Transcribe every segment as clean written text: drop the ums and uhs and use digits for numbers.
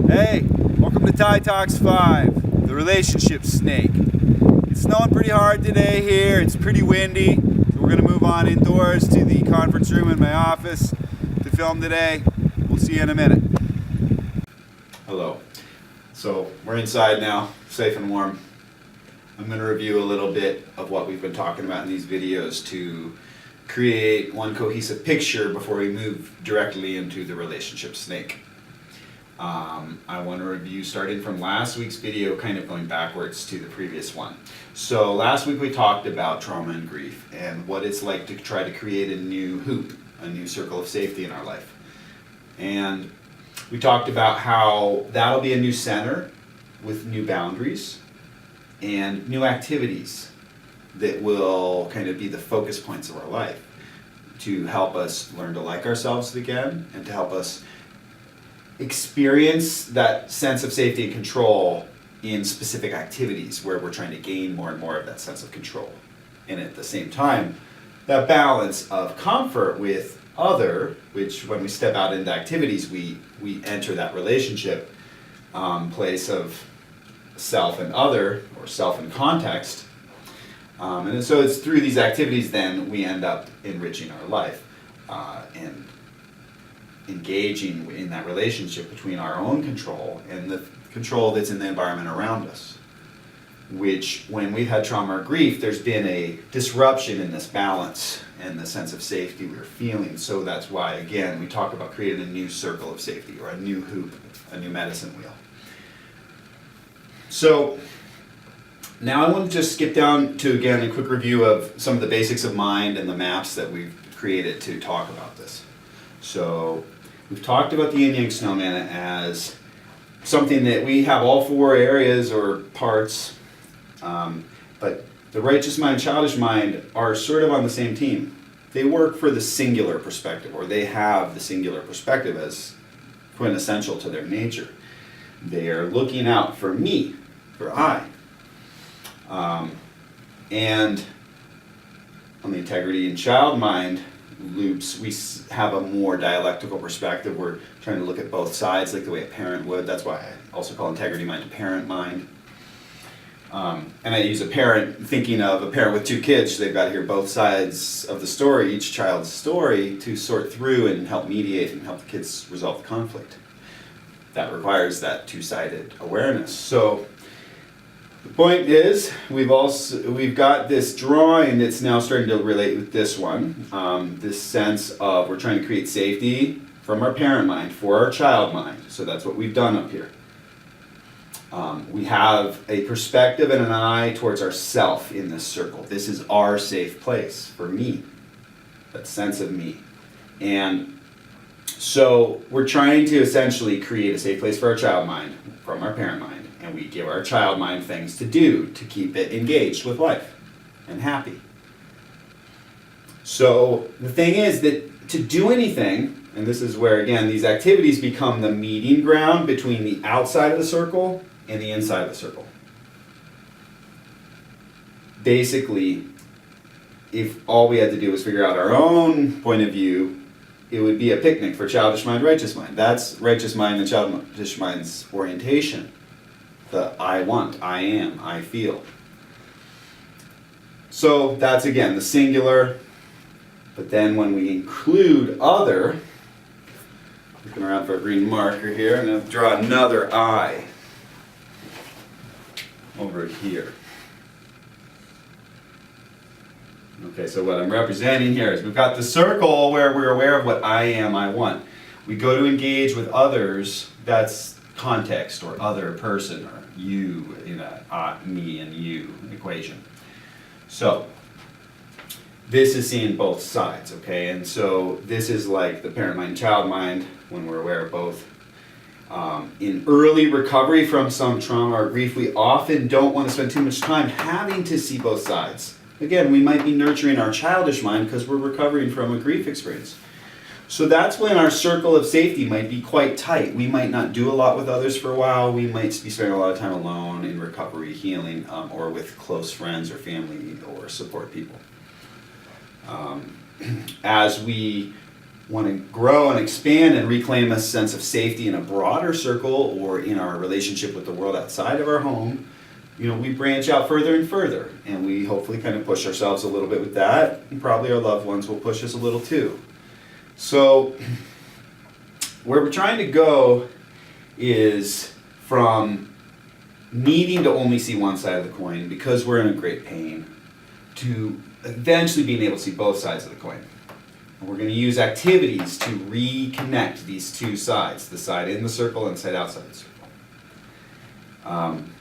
Hey, welcome to TYtalks 5, the relationship snake. It's snowing pretty hard today here, it's pretty windy, so we're going to move on indoors to the conference room in my office to film today. We'll see you in a minute. Hello. So we're inside now, safe and warm. I'm going to review a little bit of what we've been talking about in these videos to create one cohesive picture before we move directly into the relationship snake. I want to review starting from last week's video, kind of going backwards to the previous one. So last week we talked about trauma and grief and what it's like to try to create a new hoop, a new circle of safety in our life. And we talked about how that'll be a new center with new boundaries and new activities that will kind of be the focus points of our life to help us learn to like ourselves again and to help us experience that sense of safety and control in specific activities where we're trying to gain more and more of that sense of control. And at the same time, that balance of comfort with other, which when we step out into activities, we enter that relationship place of self and other, or self and context. And so it's through these activities then we end up enriching our life and engaging in that relationship between our own control and the control that's in the environment around us. Which, when we've had trauma or grief, there's been a disruption in this balance and the sense of safety we're feeling. So that's why, again, we talk about creating a new circle of safety or a new hoop, a new medicine wheel. So now I want to just skip down to, again, a quick review of some of the basics of mind and the maps that we've created to talk about this. So we've talked about the yin yang snowman as something that we have all four areas or parts, but the righteous mind, childish mind are sort of on the same team. They work for the singular perspective, or they have the singular perspective as quintessential to their nature. They are looking out for me, for I. And on the integrity and child mind loops, we have a more dialectical perspective. We're trying to look at both sides like the way a parent would. That's why I also call integrity mind a parent mind. And I use a parent, thinking of a parent with two kids. They've got to hear both sides of the story, each child's story, to sort through and help mediate and help the kids resolve the conflict. That requires that two-sided awareness. So the point is, we've got this drawing that's now starting to relate with this one. This sense of we're trying to create safety from our parent mind for our child mind. So that's what we've done up here. We have a perspective and an eye towards ourself in this circle. This is our safe place for me, that sense of me. And so we're trying to essentially create a safe place for our child mind from our parent mind. And we give our child mind things to do to keep it engaged with life and happy. So the thing is that to do anything, and this is where, again, these activities become the meeting ground between the outside of the circle and the inside of the circle. Basically, if all we had to do was figure out our own point of view, it would be a picnic for childish mind, righteous mind. That's righteous mind and childish mind's orientation. The I want, I am, I feel. So that's, again, the singular. But then when we include other, looking around for a green marker here, I'm going to draw another I over here. Okay, so what I'm representing here is we've got the circle where we're aware of what I am, I want. We go to engage with others, that's context or other person or you in a me and you equation. So this is seeing both sides, okay? And so this is like the parent mind, child mind, when we're aware of both. In early recovery from some trauma or grief, we often don't want to spend too much time having to see both sides. Again, we might be nurturing our childish mind because we're recovering from a grief experience. So that's when our circle of safety might be quite tight. We might not do a lot with others for a while. We might be spending a lot of time alone in recovery, healing, or with close friends or family or support people. As we want to grow and expand and reclaim a sense of safety in a broader circle or in our relationship with the world outside of our home, we branch out further and further, and we hopefully kind of push ourselves a little bit with that, and probably our loved ones will push us a little too. So where we're trying to go is from needing to only see one side of the coin because we're in a great pain to eventually being able to see both sides of the coin. And we're going to use activities to reconnect these two sides, the side in the circle and the side outside the circle.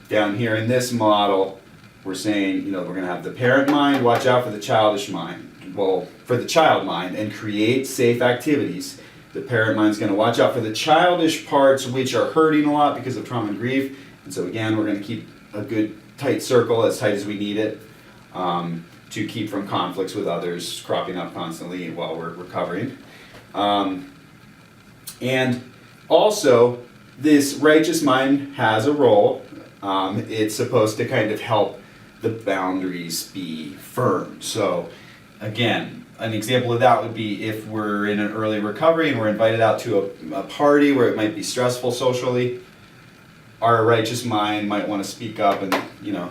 Down here in this model, we're saying, we're going to have the parent mind watch out for the childish mind. Well, for the child mind and create safe activities. The parent mind's going to watch out for the childish parts which are hurting a lot because of trauma and grief. And so again, we're going to keep a good tight circle, as tight as we need it, to keep from conflicts with others cropping up constantly while we're recovering. And also, this righteous mind has a role. It's supposed to kind of help the boundaries be firm. So again, an example of that would be if we're in an early recovery and we're invited out to a party where it might be stressful socially, our righteous mind might want to speak up and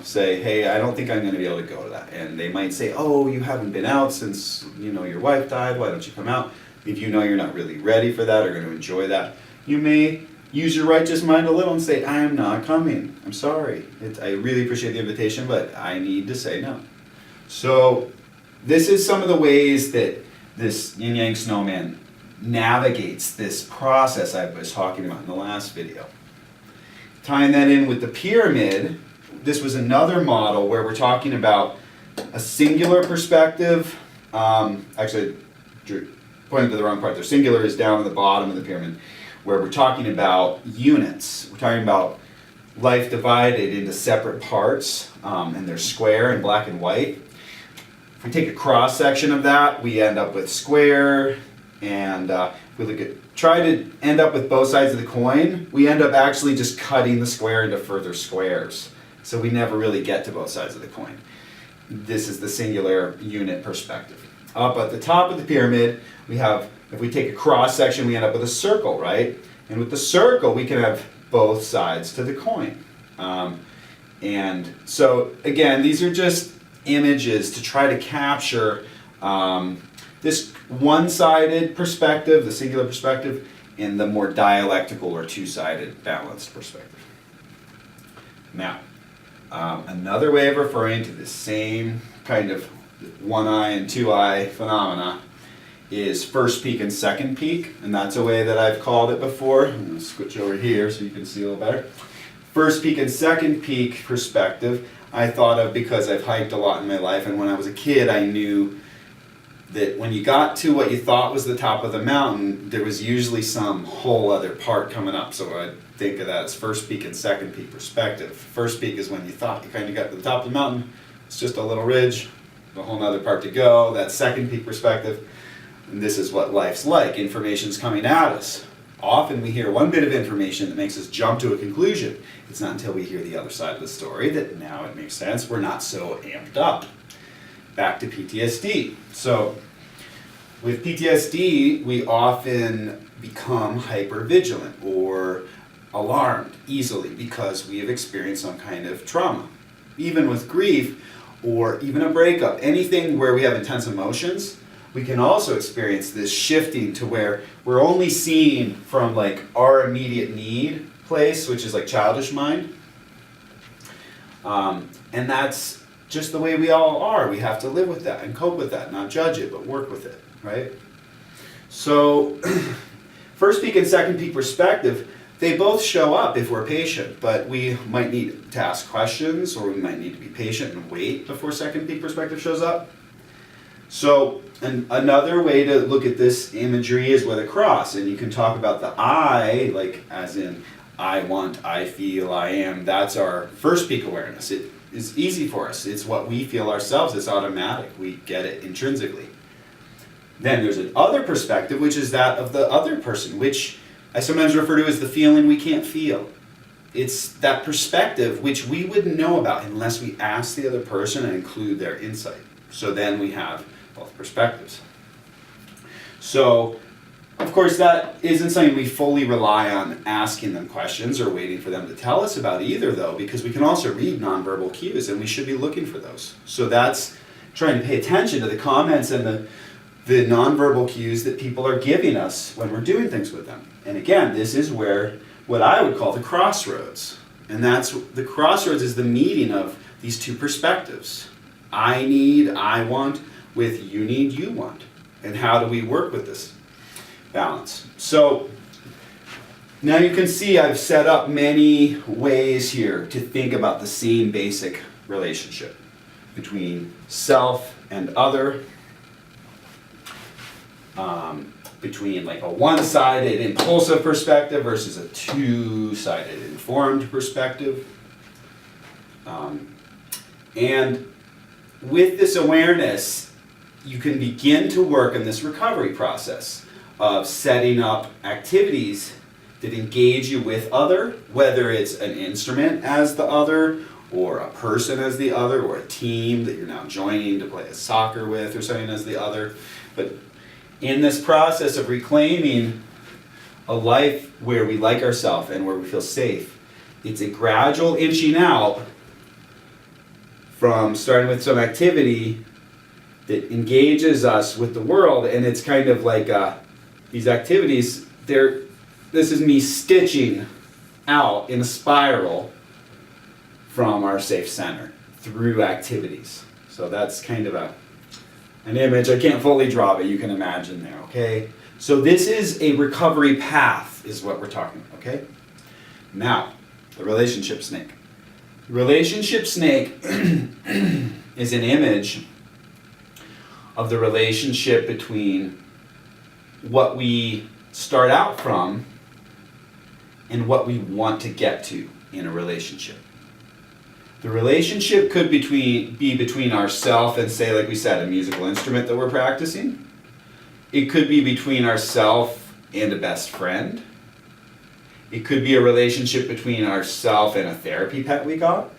say, hey, I don't think I'm going to be able to go to that. And they might say, oh, you haven't been out since your wife died, why don't you come out? If you're not really ready for that or going to enjoy that, you may use your righteous mind a little and say, I am not coming. I'm sorry. I really appreciate the invitation, but I need to say no. So this is some of the ways that this yin yang snowman navigates this process I was talking about in the last video. Tying that in with the pyramid, this was another model where we're talking about a singular perspective. Actually, pointed to the wrong part there. Singular is down at the bottom of the pyramid, where we're talking about units. We're talking about life divided into separate parts, and they're square and black and white. If we take a cross section of that, we end up with square, and if we try to end up with both sides of the coin, we end up actually just cutting the square into further squares. So we never really get to both sides of the coin. This is the singular unit perspective. Up at the top of the pyramid, we have, if we take a cross section, we end up with a circle, right? And with the circle, we can have both sides to the coin. And so, again, these are just images to try to capture this one-sided perspective, the singular perspective, and the more dialectical or two-sided balanced perspective. Now, another way of referring to the same kind of one-eye and two-eye phenomena is first peak and second peak, and that's a way that I've called it before. I'm going to switch over here so you can see a little better. First peak and second peak perspective I thought of because I've hiked a lot in my life, and when I was a kid I knew that when you got to what you thought was the top of the mountain, there was usually some whole other part coming up. So I think of that as first peak and second peak perspective. First peak is when you thought you kind of got to the top of the mountain. It's just a little ridge, a whole other part to go. That second peak perspective, and this is what life's like. Information's coming at us. Often we hear one bit of information that makes us jump to a conclusion. It's not until we hear the other side of the story that now it makes sense. We're not so amped up. Back to PTSD. So with PTSD, we often become hypervigilant or alarmed easily because we have experienced some kind of trauma. Even with grief or even a breakup, anything where we have intense emotions, we can also experience this shifting to where we're only seeing from like our immediate need place, which is like childish mind. And that's just the way we all are. We have to live with that and cope with that, not judge it, but work with it, right? So first peak and second peak perspective, they both show up if we're patient, but we might need to ask questions, or we might need to be patient and wait before second peak perspective shows up. So another way to look at this imagery is with a cross, and you can talk about the I, like as in I want, I feel, I am. That's our first peak awareness. It is easy for us. It's what we feel ourselves. It's automatic. We get it intrinsically. Then there's another perspective, which is that of the other person, which I sometimes refer to as the feeling we can't feel. It's that perspective which we wouldn't know about unless we ask the other person and include their insight. So then we have both perspectives. So Of course, that isn't something we fully rely on asking them questions or waiting for them to tell us about either, though, because we can also read nonverbal cues, and we should be looking for those. So that's trying to pay attention to the comments and the nonverbal cues that people are giving us when we're doing things with them. And again, this is where what I would call the crossroads. And that's the crossroads is the meeting of these two perspectives. I need, I want, with you need, you want. And how do we work with this balance? So now you can see I've set up many ways here to think about the same basic relationship between self and other, between like a one-sided impulsive perspective versus a two-sided informed perspective. And with this awareness, you can begin to work in this recovery process of setting up activities that engage you with other, whether it's an instrument as the other, or a person as the other, or a team that you're now joining to play a soccer with or something as the other. But in this process of reclaiming a life where we like ourselves and where we feel safe, it's a gradual inching out from starting with some activity that engages us with the world, and it's kind of like these activities, this is me stitching out in a spiral from our safe center through activities. So that's kind of an image. I can't fully draw, but you can imagine there, okay? So this is a recovery path, is what we're talking about, okay? Now, the relationship snake. The relationship snake is an image of the relationship between what we start out from and what we want to get to in a relationship. The relationship could be between ourself and, say, like we said, a musical instrument that we're practicing. It could be between ourself and a best friend. It could be a relationship between ourself and a therapy pet we got.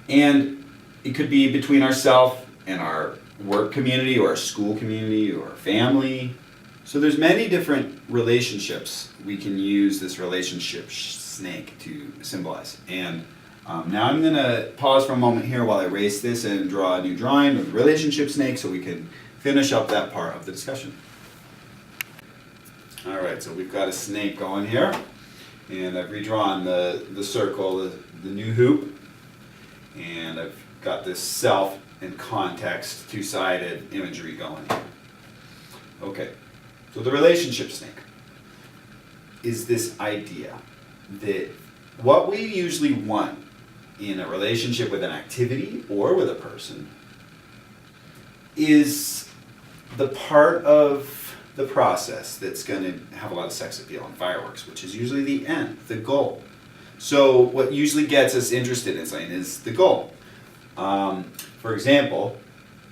And it could be between ourself and our work community or our school community or our family. So there's many different relationships we can use this relationship snake to symbolize. And now I'm going to pause for a moment here while I erase this and draw a new drawing of the relationship snake so we can finish up that part of the discussion. All right, so we've got a snake going here, and I've redrawn the circle, the new hoop, and I've got this self and context two-sided imagery going here. Okay, so the relationship snake is this idea that what we usually want in a relationship with an activity or with a person is the part of the process that's going to have a lot of sex appeal and fireworks, which is usually the end, the goal. So what usually gets us interested in something is the goal. For example,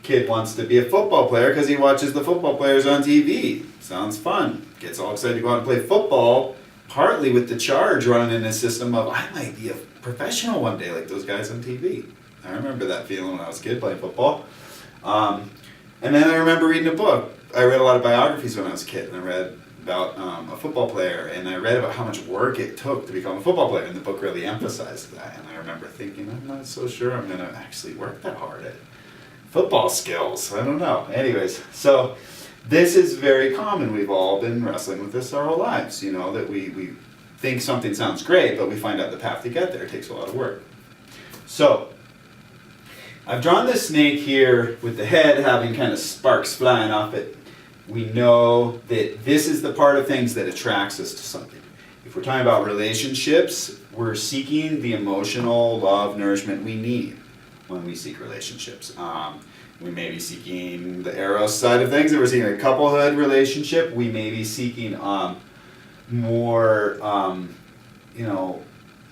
kid wants to be a football player because he watches the football players on TV. Sounds fun. Gets all excited to go out and play football, partly with the charge running in his system of, I might be a professional one day like those guys on TV. I remember that feeling when I was a kid playing football. And then I remember reading a book. I read a lot of biographies when I was a kid, and I read about a football player, and I read about how much work it took to become a football player, and the book really emphasized that. And I remember thinking, I'm not so sure I'm going to actually work that hard at football skills. I don't know. Anyways, so this is very common. We've all been wrestling with this our whole lives, you know, that we think something sounds great, but we find out the path to get there takes a lot of work. So I've drawn this snake here with the head having kind of sparks flying off it. We know that this is the part of things that attracts us to something. If we're talking about relationships, we're seeking the emotional love, nourishment we need when we seek relationships. We may be seeking the eros side of things. If we're seeking a couplehood relationship, we may be seeking more,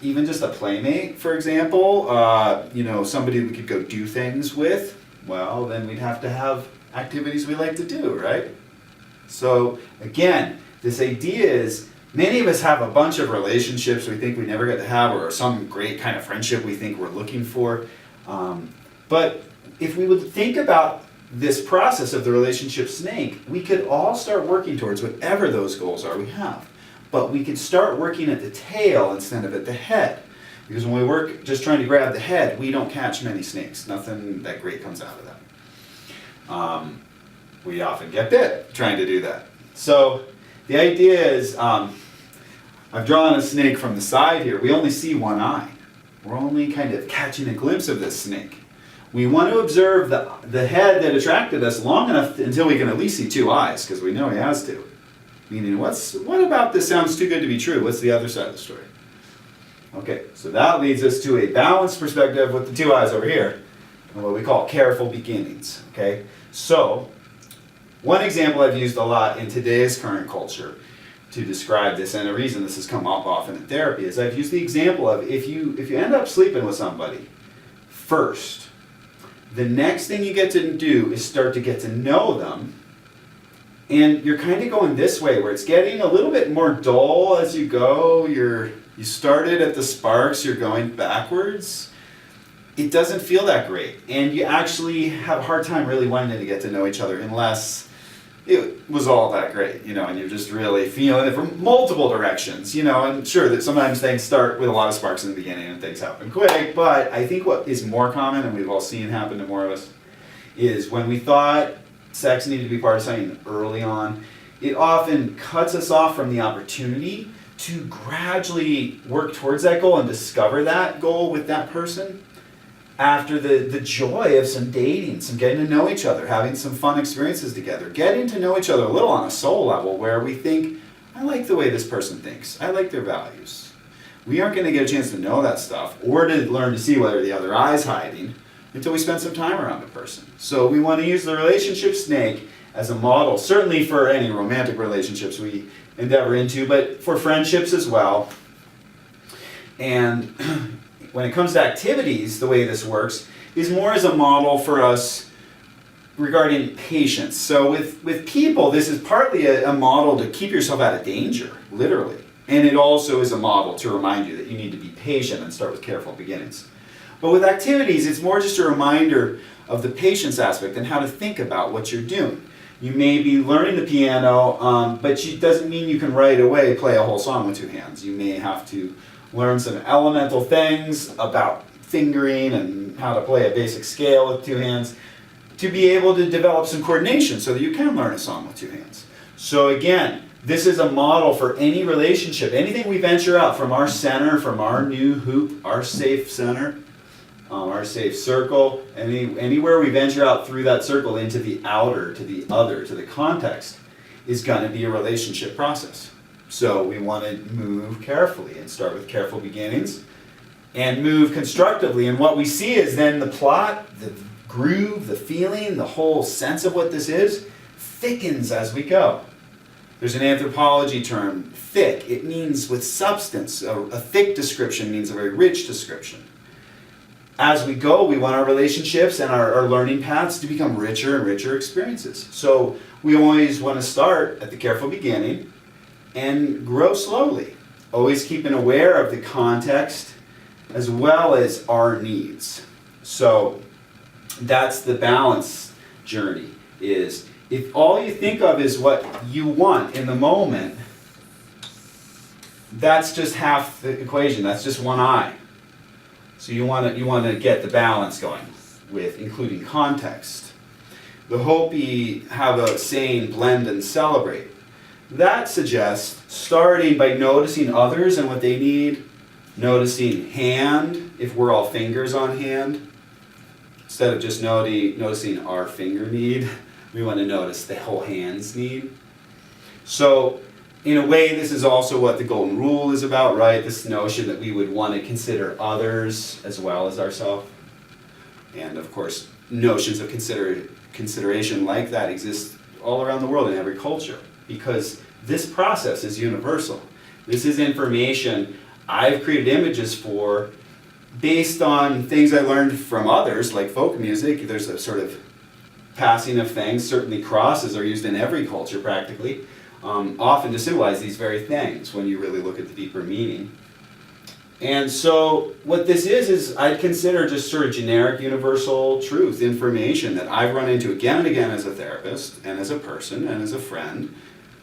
even just a playmate, for example. Somebody we could go do things with. Well, then we'd have to have activities we like to do, right? So again, this idea is many of us have a bunch of relationships we think we never get to have, or some great kind of friendship we think we're looking for. But if we would think about this process of the relationship snake, we could all start working towards whatever those goals are we have. But we could start working at the tail instead of at the head. Because when we work just trying to grab the head, we don't catch many snakes. Nothing that great comes out of that. We often get bit trying to do that. So the idea is, I've drawn a snake from the side here. We only see one eye. We're only kind of catching a glimpse of this snake. We want to observe the head that attracted us long enough until we can at least see two eyes, because we know he has to. Meaning, what about this sounds too good to be true? What's the other side of the story? Okay, so that leads us to a balanced perspective with the two eyes over here, and what we call careful beginnings. Okay, so one example I've used a lot in today's current culture to describe this, and a reason this has come up often in therapy, is I've used the example of if you end up sleeping with somebody first, the next thing you get to do is start to get to know them. And you're kind of going this way, where it's getting a little bit more dull as you go. You started at the sparks, you're going backwards. It doesn't feel that great. And you actually have a hard time really wanting to get to know each other unless it was all that great, and you're just really feeling it from multiple directions, and sure that sometimes things start with a lot of sparks in the beginning and things happen quick, but I think what is more common, and we've all seen happen to more of us, is when we thought sex needed to be part of something early on, it often cuts us off from the opportunity to gradually work towards that goal and discover that goal with that person after the joy of some dating, some getting to know each other, having some fun experiences together, getting to know each other a little on a soul level where we think, I like the way this person thinks, I like their values. We aren't going to get a chance to know that stuff or to learn to see whether the other eye's hiding until we spend some time around a person. So we want to use the relationship snake as a model, certainly for any romantic relationships we endeavor into, but for friendships as well. And when it comes to activities, the way this works is more as a model for us regarding patience. So with people, this is partly a model to keep yourself out of danger, literally. And it also is a model to remind you that you need to be patient and start with careful beginnings. But with activities, it's more just a reminder of the patience aspect and how to think about what you're doing. You may be learning the piano, but it doesn't mean you can right away play a whole song with two hands. You may have to learn some elemental things about fingering and how to play a basic scale with two hands to be able to develop some coordination so that you can learn a song with two hands. So again, this is a model for any relationship. Anything we venture out from our center, from our new hoop, our safe center, our safe circle, anywhere we venture out through that circle into the outer, to the other, to the context, is going to be a relationship process. So we want to move carefully and start with careful beginnings and move constructively. And what we see is then the plot, the groove, the feeling, the whole sense of what this is thickens as we go. There's an anthropology term, thick. It means with substance. A thick description means a very rich description. As we go, we want our relationships and our learning paths to become richer and richer experiences. So we always want to start at the careful beginning and grow slowly, always keeping aware of the context as well as our needs. So that's the balance journey, is if all you think of is what you want in the moment, that's just half the equation, that's just one eye. So you want to get the balance going with including context. The Hopi have a saying, blend and celebrate. That suggests starting by noticing others and what they need, noticing hand, if we're all fingers on hand. Instead of just noticing our finger need, we want to notice the whole hand's need. So in a way, this is also what the golden rule is about, right? This notion that we would want to consider others as well as ourselves. And of course, notions of consideration like that exist all around the world in every culture, because this process is universal. This is information I've created images for based on things I learned from others, like folk music. There's a sort of passing of things. Certainly crosses are used in every culture practically. Often to symbolize these very things when you really look at the deeper meaning. And so what this is I'd consider just sort of generic universal truth, information that I've run into again and again as a therapist and as a person and as a friend.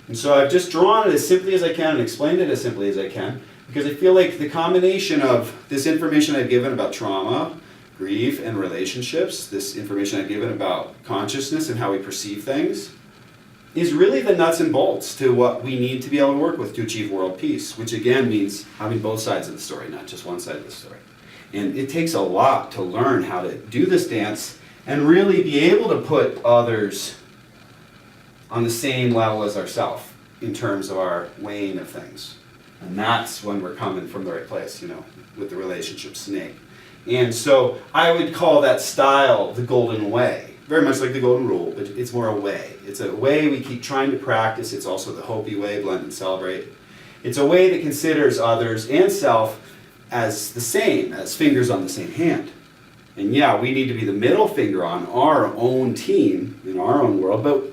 And so I've just drawn it as simply as I can and explained it as simply as I can, because I feel like the combination of this information I've given about trauma, grief, and relationships, this information I've given about consciousness and how we perceive things, is really the nuts and bolts to what we need to be able to work with to achieve world peace, which again means having both sides of the story, not just one side of the story. And it takes a lot to learn how to do this dance and really be able to put others on the same level as ourselves in terms of our weighing of things. And that's when we're coming from the right place, with the relationship snake. And so I would call that style the golden way. Very much like the golden rule, but it's more a way. It's a way we keep trying to practice. It's also the Hopi way, blend and celebrate. It's a way that considers others and self as the same, as fingers on the same hand. And yeah, we need to be the middle finger on our own team, in our own world, but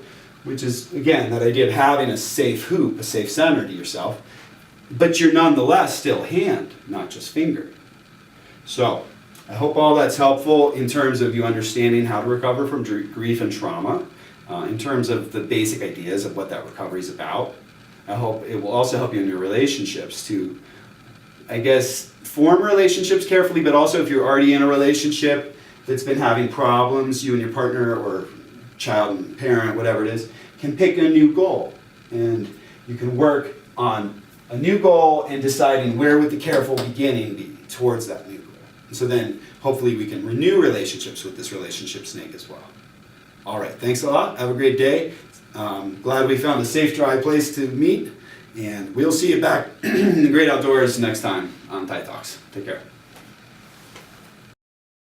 which is, again, that idea of having a safe hoop, a safe center to yourself, but you're nonetheless still hand, not just finger. So, I hope all that's helpful in terms of you understanding how to recover from grief and trauma, in terms of the basic ideas of what that recovery is about. I hope it will also help you in your relationships to, form relationships carefully, but also if you're already in a relationship that's been having problems, you and your partner or child and parent, whatever it is, can pick a new goal. And you can work on a new goal and deciding where would the careful beginning be towards that new goal. So then, hopefully we can renew relationships with this relationship snake as well. All right, thanks a lot. Have a great day. Glad we found a safe, dry place to meet. And we'll see you back in the great outdoors next time on TYtalks. Take care.